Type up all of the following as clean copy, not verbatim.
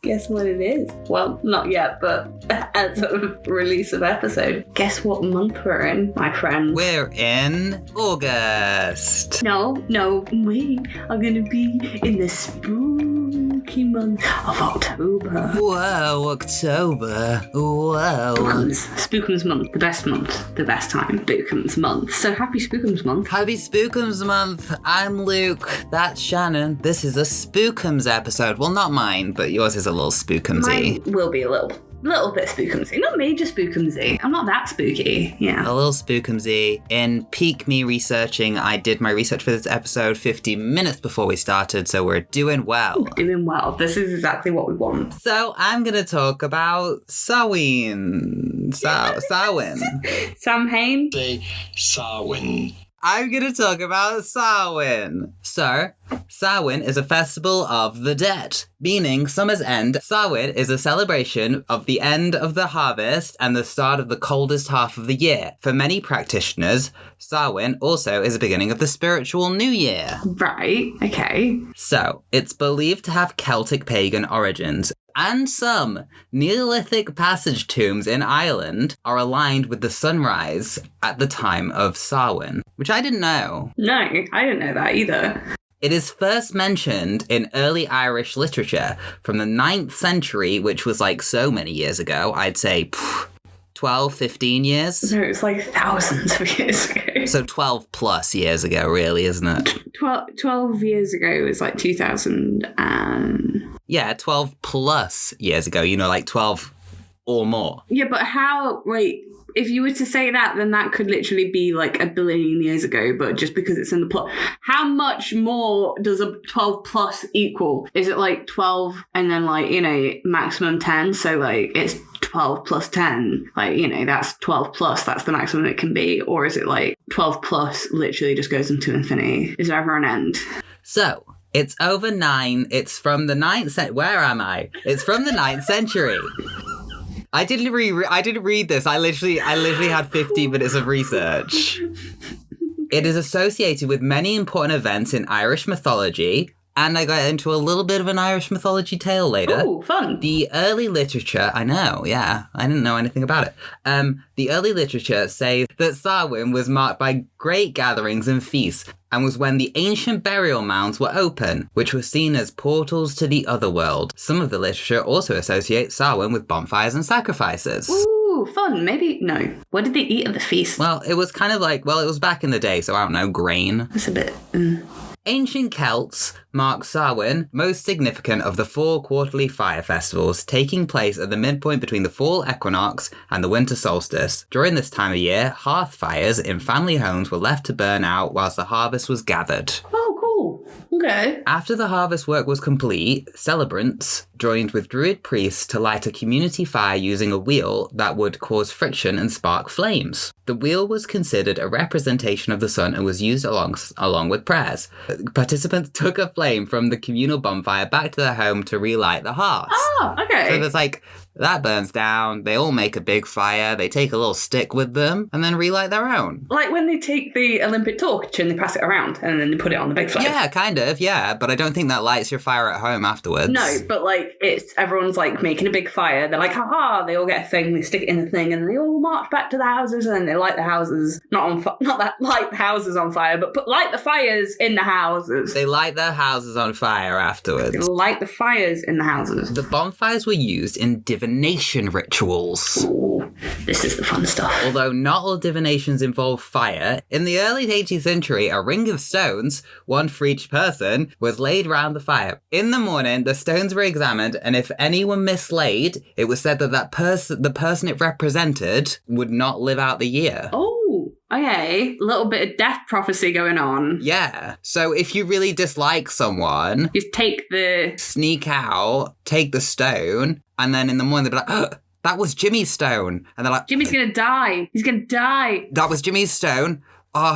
Guess what it is? Well, not yet, but as of release of episode, guess what month we're in, my friend? We're in August. No, we are gonna be in the spooky month of October. Whoa, October. Whoa. Spookums month, the best time. Spookums month. So happy Spookums month. Happy Spookums month. I'm Luke. That's Shannon. This is a Spookums episode. Well, not mine, but yours is a little spookumsy. Mine will be a little bit spookumsy. Not major spookumsy. I'm not that spooky. Yeah. A little spookumsy. In peak me researching, I did my research for this episode 50 minutes before we started, so we're doing well. Doing well. This is exactly what we want. So I'm going to talk about Samhain. Samhain. Samhain? Say Samhain. I'm going to talk about Samhain. So, Samhain is a festival of the dead, meaning summer's end. Samhain is a celebration of the end of the harvest and the start of the coldest half of the year. For many practitioners, Samhain also is the beginning of the spiritual new year. Right, okay. So, it's believed to have Celtic pagan origins. And some Neolithic passage tombs in Ireland are aligned with the sunrise at the time of Samhain, which I didn't know. No, I didn't know that either. It is first mentioned in early Irish literature from the 9th century, which was like so many years ago. I'd say 12, 15 years. No, it's like thousands of years ago. So 12 plus years ago, really, isn't it? 12 years ago was like 2000 and... Yeah, 12 plus years ago, like 12 or more. Yeah, but if you were to say that, then that could literally be like a billion years ago, but just because it's in the plot. How much more does a 12 plus equal? Is it like 12 and then maximum 10? So it's 12 plus 10, that's 12 plus, that's the maximum it can be. Or is it 12 plus literally just goes into infinity? Is there ever an end? So... It's over 9. It's from the 9th century. Where am I? It's from the 9th century. I didn't read this. I literally had 50 minutes of research. It is associated with many important events in Irish mythology, and I got into a little bit of an Irish mythology tale later. Oh, fun. The early literature, I know, yeah. I didn't know anything about it. The early literature says that Samhain was marked by great gatherings and feasts, and was when the ancient burial mounds were open, which were seen as portals to the other world. Some of the literature also associates Samhain with bonfires and sacrifices. Ooh, fun. Maybe, no. What did they eat at the feast? Well, it was kind of it was back in the day, so I don't know, grain. It's a bit... Ancient Celts mark Samhain, most significant of the 4 quarterly fire festivals, taking place at the midpoint between the fall equinox and the winter solstice. During this time of year, hearth fires in family homes were left to burn out whilst the harvest was gathered. Oh, cool. Okay. After the harvest work was complete, celebrants joined with druid priests to light a community fire using a wheel that would cause friction and spark flames. The wheel was considered a representation of the sun and was used along with prayers. Participants took a flame from the communal bonfire back to their home to relight the hearth. Oh, okay. So there's that burns down, they all make a big fire, they take a little stick with them, and then relight their own. Like when they take the Olympic torch and they pass it around, and then they put it on the big fire. Yeah, kind of, yeah, but I don't think that lights your fire at home afterwards. No, but everyone's making a big fire, they're like, haha, they all get a thing, they stick it in the thing, and they all march back to the houses, and then they light the houses, light the houses on fire, but light the fires in the houses. They light their houses on fire afterwards. They light the fires in the houses. The bonfires were used in divination rituals. Ooh, this is the fun stuff. Although not all divinations involve fire, in the early 18th century, a ring of stones, one for each person, was laid round the fire. In the morning, the stones were examined, and if anyone mislaid, it was said that the person it represented would not live out the year. Oh, okay. A little bit of death prophecy going on. Yeah. So if you really dislike someone, you sneak out, take the stone, and then in the morning they'll be like, oh, that was Jimmy's stone. And they're like, Jimmy's gonna die. He's gonna die. That was Jimmy's stone. Oh,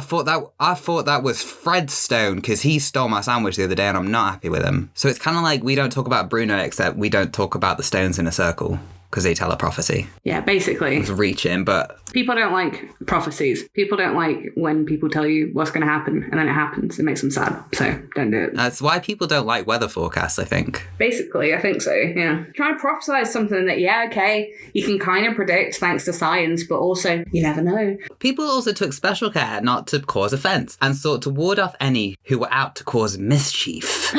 I thought that was Fred's stone because he stole my sandwich the other day and I'm not happy with him. So it's kind of like we don't talk about Bruno except we don't talk about the stones in a circle. because they tell a prophecy. Yeah, basically. It's reaching, but People don't like prophecies. People don't like when people tell you what's going to happen and then it happens. It makes them sad. So don't do it. that's why people don't like weather forecasts, I think. Basically, I think so, yeah. Trying to prophesize something that, yeah, okay, you can kind of predict thanks to science, but also you never know. People also took special care not to cause offence and sought to ward off any who were out to cause mischief.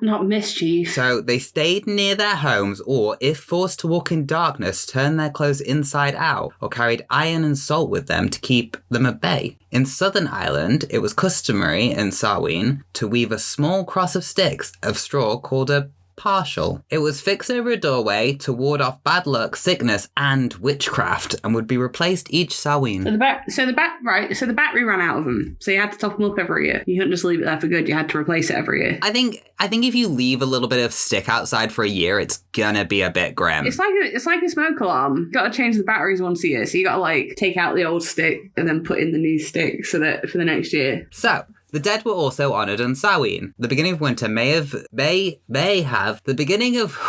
Not mischief. So they stayed near their homes or, if forced to walk in darkness, turned their clothes inside out or carried iron and salt with them to keep them at bay. In Southern Ireland, it was customary in Samhain to weave a small cross of sticks of straw called a partial. It was fixed over a doorway to ward off bad luck, sickness, and witchcraft, and would be replaced each Samhain. So the battery ran out of them. So you had to top them up every year. You couldn't just leave it there for good. You had to replace it every year. I think if you leave a little bit of stick outside for a year, it's gonna be a bit grim. It's like a smoke alarm. Got to change the batteries once a year. So you got to like take out the old stick and then put in the new stick so that for the next year. So the dead were also honoured on Samhain. The beginning of winter may have the beginning of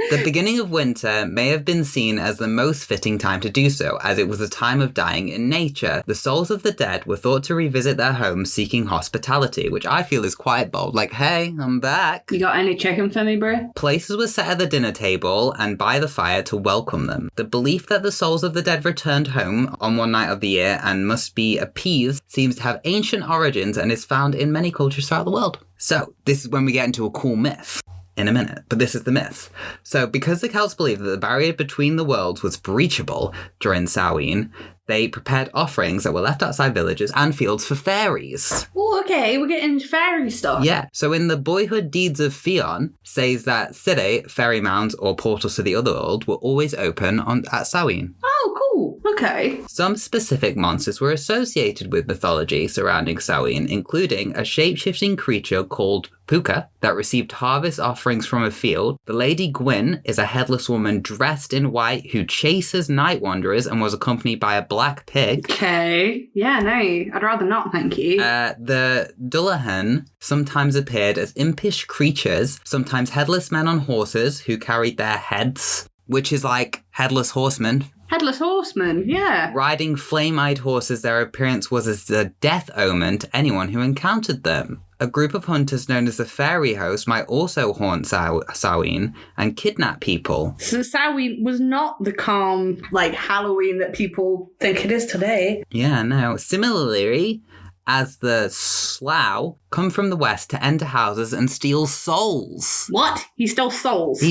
the beginning of winter may have been seen as the most fitting time to do so, as it was a time of dying in nature. The souls of the dead were thought to revisit their homes seeking hospitality, which I feel is quite bold. Like, hey, I'm back. You got any chicken for me, bro? Places were set at the dinner table and by the fire to welcome them. The belief that the souls of the dead returned home on one night of the year and must be appeased seems to have ancient origins and is found in many cultures throughout the world. So, this is when we get into a cool myth. In a minute, but this is the myth. So, because the Celts believed that the barrier between the worlds was breachable during Samhain, they prepared offerings that were left outside villages and fields for fairies. Oh, okay, we're getting fairy stuff. Yeah, so in the Boyhood Deeds of Fionn, says that Cire, fairy mounds or portals to the other world, were always open at Samhain. Oh, cool. Okay. Some specific monsters were associated with mythology surrounding Samhain, including a shape-shifting creature called Puka that received harvest offerings from a field. The Lady Gwyn is a headless woman dressed in white who chases night wanderers and was accompanied by a black pig. Okay. Yeah, no, I'd rather not, thank you. The Dullahan sometimes appeared as impish creatures, sometimes headless men on horses who carried their heads, which is like headless horsemen. Headless horseman, yeah. Riding flame-eyed horses, their appearance was as a death omen to anyone who encountered them. A group of hunters known as the Fairy Host might also haunt Samhain and kidnap people. So Samhain was not the calm, like, Halloween that people think it is today. Yeah, no. Similarly, as the Slough come from the west to enter houses and steal souls. What? He stole souls?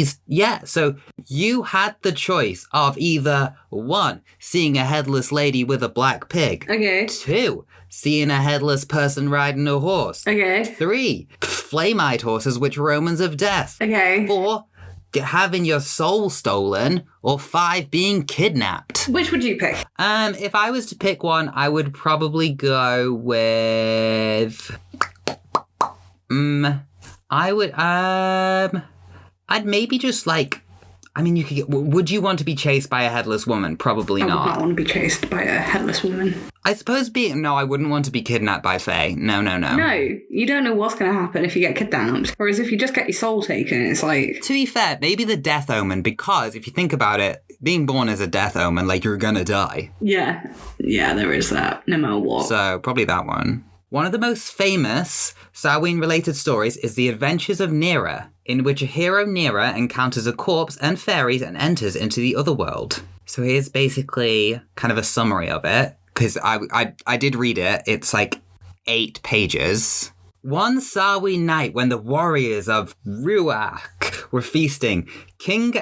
So you had the choice of either 1, seeing a headless lady with a black pig. Okay. 2, seeing a headless person riding a horse. Okay. 3, flame-eyed horses which were omens of death. Okay. 4, having your soul stolen. Or 5, being kidnapped. Which would you pick? If I was to pick one, I would probably go with... I'd maybe just like... I mean, you could get... Would you want to be chased by a headless woman? Probably not. I would not want to be chased by a headless woman. I suppose No, I wouldn't want to be kidnapped by Fae. No. No, you don't know what's going to happen if you get kidnapped. Whereas if you just get your soul taken, it's like... To be fair, maybe the death omen, because if you think about it, being born as a death omen, like, you're gonna die. Yeah, there is that, no matter what. So, probably that one. One of the most famous Samhain-related stories is the Adventures of Nera, in which a hero, Nera, encounters a corpse and fairies and enters into the other world. So here's basically kind of a summary of it, because I did read it. It's like 8 pages. One Samhain night when the warriors of Ruach were feasting, King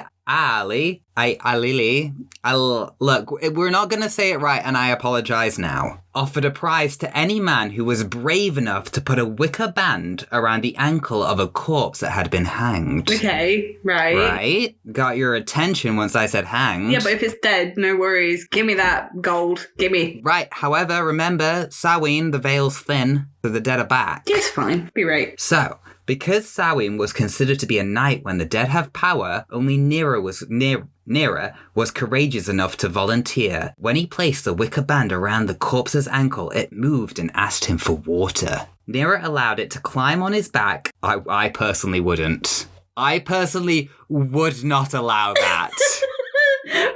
look, we're not going to say it right and I apologise now, offered a prize to any man who was brave enough to put a wicker band around the ankle of a corpse that had been hanged. Okay, right. Right? Got your attention once I said hanged. Yeah, but if it's dead, no worries. Give me that gold. Give me. Right, however, remember, Samhain, the veil's thin, so the dead are back. Yes, fine. Be right. So... Because Samhain was considered to be a night when the dead have power, only Nera was courageous enough to volunteer. When he placed the wicker band around the corpse's ankle, it moved and asked him for water. Nera allowed it to climb on his back. I personally wouldn't. I personally would not allow that. Right.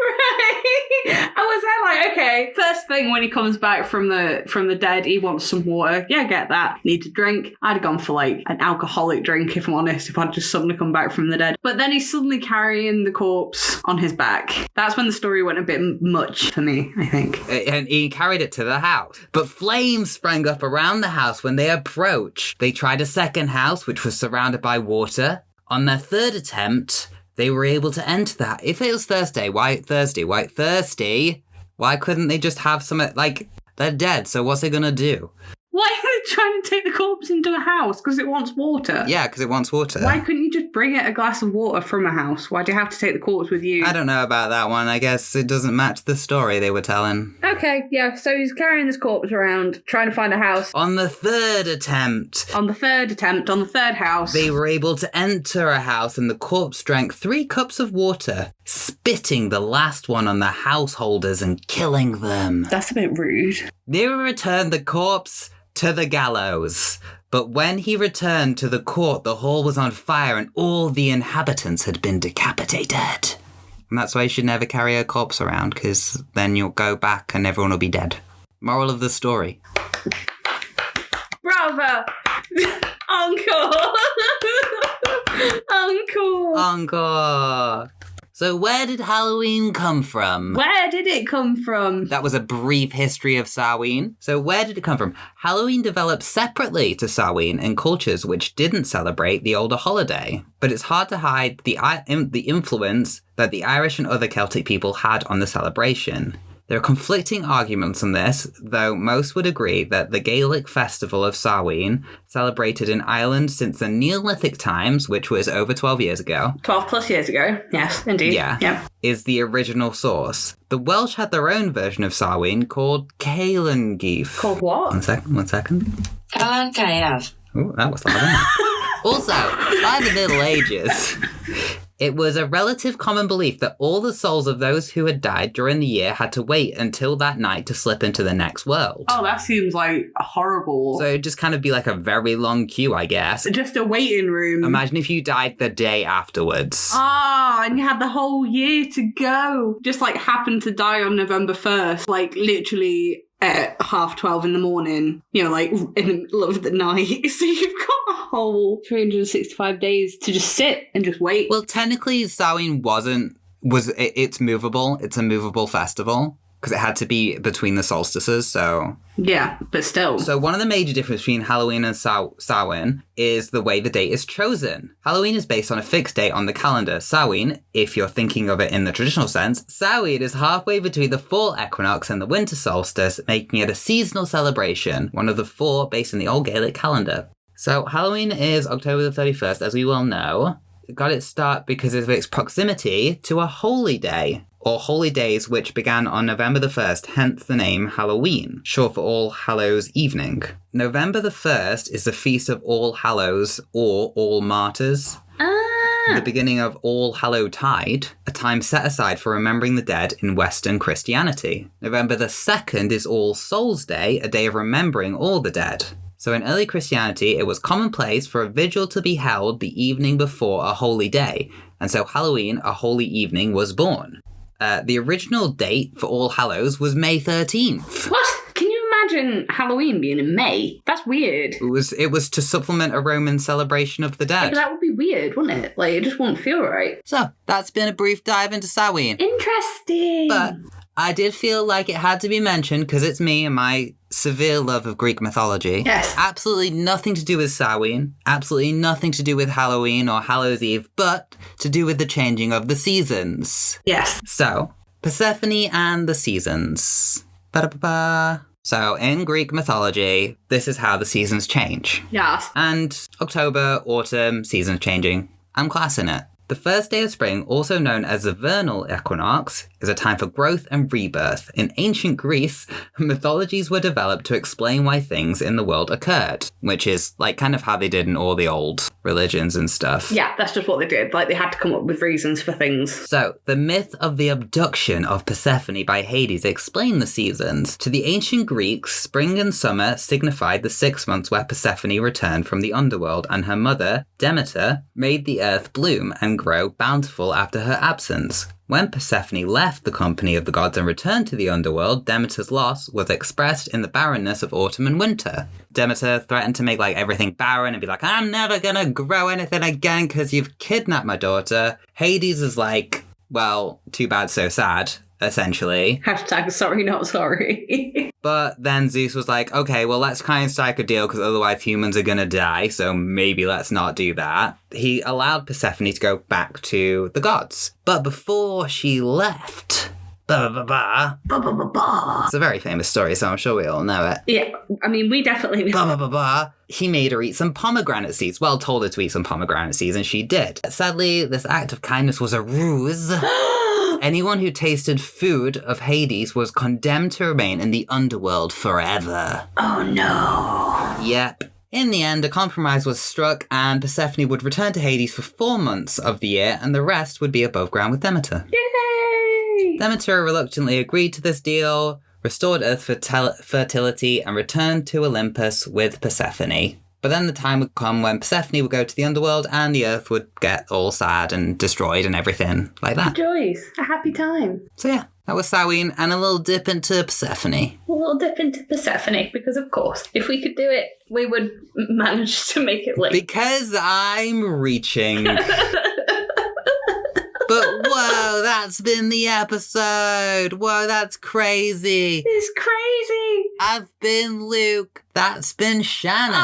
I was there like, okay, first thing when he comes back from the dead, he wants some water. Yeah, get that. Need to drink. I'd have gone for like an alcoholic drink, if I'm honest, if I'd just suddenly come back from the dead. But then he's suddenly carrying the corpse on his back. That's when the story went a bit much for me, I think. And he carried it to the house. But flames sprang up around the house when they approached. They tried a second house, which was surrounded by water. On their third attempt, they were able to enter that. If it was Thursday, why thirsty? Why couldn't they just have some, like, they're dead, so what's it gonna do? Why are they trying to take the corpse into a house? Because it wants water. Yeah, because it wants water. Why couldn't you just bring it a glass of water from a house? Why do you have to take the corpse with you? I don't know about that one. I guess it doesn't match the story they were telling. Okay, yeah, so he's carrying this corpse around, trying to find a house. On the third attempt, On the third house. they were able to enter a house and the corpse drank 3 cups of water, spitting the last one on the householders and killing them. That's a bit rude. Nera returned the corpse to the gallows. But when he returned to the court, the hall was on fire and all the inhabitants had been decapitated. And that's why you should never carry a corpse around, because then you'll go back and everyone will be dead. Moral of the story. Bravo! Encore! Encore! Encore! So where did Halloween come from? Where did it come from? That was a brief history of Samhain. So where did it come from? Halloween developed separately to Samhain in cultures which didn't celebrate the older holiday. But it's hard to hide the influence that the Irish and other Celtic people had on the celebration. There are conflicting arguments on this, though most would agree that the Gaelic festival of Samhain, celebrated in Ireland since the Neolithic times, which was over 12 years ago. 12 plus years ago. Yes, indeed. Yeah. Yep. Is the original source. The Welsh had their own version of Samhain called Caelan Geef. Called what? One second. Calan Gaeaf. Ooh, that was loud, wasn't it? Also, by the Middle Ages, it was a relative common belief that all the souls of those who had died during the year had to wait until that night to slip into the next world. Oh, that seems like horrible. So it'd just kind of be like a very long queue, I guess. Just a waiting room. Imagine if you died the day afterwards. Ah, and you had the whole year to go. Just like happened to die on November 1st, like literally at 12:30 in the morning, you know, like in the middle of the night. So you've got a whole 365 days to just sit and just wait. Well, technically, Samhain it's movable. It's a movable festival because it had to be between the solstices, so... Yeah, but still. So one of the major differences between Halloween and Samhain is the way the date is chosen. Halloween is based on a fixed date on the calendar. Samhain, if you're thinking of it in the traditional sense, Samhain is halfway between the fall equinox and the winter solstice, making it a seasonal celebration, one of the 4 based on the old Gaelic calendar. So Halloween is October the 31st, as we well know. It got its start because of its proximity to a holy day, or holy days which began on November the 1st, hence the name Halloween, short for All Hallows Evening. November the 1st is the Feast of All Hallows, or All Martyrs. The beginning of All Hallowtide, a time set aside for remembering the dead in Western Christianity. November the 2nd is All Souls Day, a day of remembering all the dead. So in early Christianity, it was commonplace for a vigil to be held the evening before a holy day, and so Halloween, a holy evening, was born. The original date for All Hallows was May 13th. What? Can you imagine Halloween being in May? That's weird. It was to supplement a Roman celebration of the Yeah, dead. but that would be weird, wouldn't it? Like, it just wouldn't feel right. So, that's been a brief dive into Samhain. Interesting. But I did feel like it had to be mentioned because it's me and my severe love of Greek mythology. Yes. Absolutely nothing to do with Samhain. Absolutely nothing to do with Halloween or Hallows Eve, but to do with the changing of the seasons. Yes. So, Persephone and the seasons. Ba-da-ba-ba. So, in Greek mythology, this is how the seasons change. Yes. And October, autumn, seasons changing. I'm classing it. The first day of spring, also known as the vernal equinox, is a time for growth and rebirth. In ancient Greece, mythologies were developed to explain why things in the world occurred, which is like kind of how they did in all the old religions and stuff. Yeah, that's just what they did. Like, they had to come up with reasons for things. So, the myth of the abduction of Persephone by Hades explained the seasons. To the ancient Greeks, spring and summer signified the 6 months where Persephone returned from the underworld, and her mother, Demeter, made the earth bloom and grow bountiful after her absence. When Persephone left the company of the gods and returned to the underworld, Demeter's loss was expressed in the barrenness of autumn and winter. Demeter threatened to make like everything barren and be like, I'm never gonna grow anything again because you've kidnapped my daughter. Hades is like, well, too bad, so sad, essentially. Hashtag sorry, not sorry. But then Zeus was like, okay, well, let's kind of strike a deal because otherwise humans are going to die, so maybe let's not do that. He allowed Persephone to go back to the gods. But before she left... It's a very famous story, so I'm sure we all know it. Yeah, I mean, we definitely know. He made her eat some pomegranate seeds. Well, told her to eat some pomegranate seeds, and she did. Sadly, this act of kindness was a ruse. Anyone who tasted food of Hades was condemned to remain in the underworld forever. Oh no. Yep. In the end, a compromise was struck, and Persephone would return to Hades for 4 months of the year, and the rest would be above ground with Demeter. Yay! Demeter reluctantly agreed to this deal, restored Earth's fertility, and returned to Olympus with Persephone. But then the time would come when Persephone would go to the underworld and the Earth would get all sad and destroyed and everything like that. Joyce, a happy time. So yeah, that was Samhain and a little dip into Persephone. A little dip into Persephone, because of course, if we could do it, we would manage to make it late. Because I'm reaching. But whoa, that's been the episode. Whoa, that's crazy. It's crazy. I've been Luke. That's been Shannon.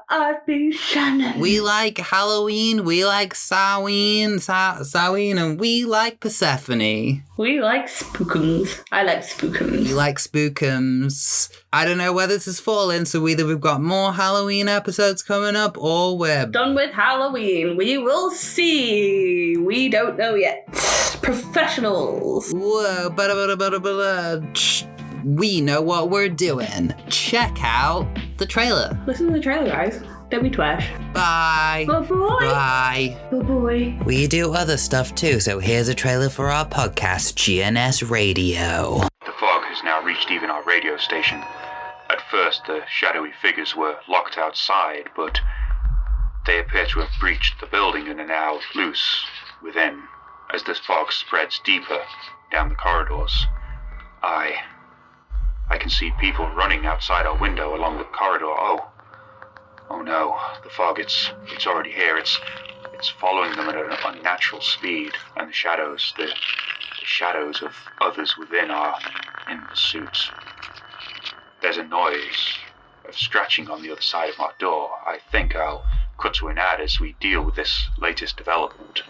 I've been Shannon. We like Halloween, we like Samhain, and we like Persephone. We like spookums. I like spookums. We like spookums. I don't know where this is falling, so either we've got more Halloween episodes coming up, or we're done with Halloween. We will see. We don't know yet. Professionals. Whoa, we know what we're doing. Check out the trailer. Listen to the trailer, guys. Don't be trash. Bye. Bye-bye. Bye. Bye-bye. We do other stuff too, so here's a trailer for our podcast, GNS Radio. The fog has now reached even our radio station. At first, the shadowy figures were locked outside, but they appear to have breached the building and are now loose within. As this fog spreads deeper down the corridors, I can see people running outside our window along the corridor. Oh no, the fog, it's already here. It's following them at an unnatural speed, and the shadows of others within are in pursuit. There's a noise of scratching on the other side of my door. I think I'll cut to an ad as we deal with this latest development.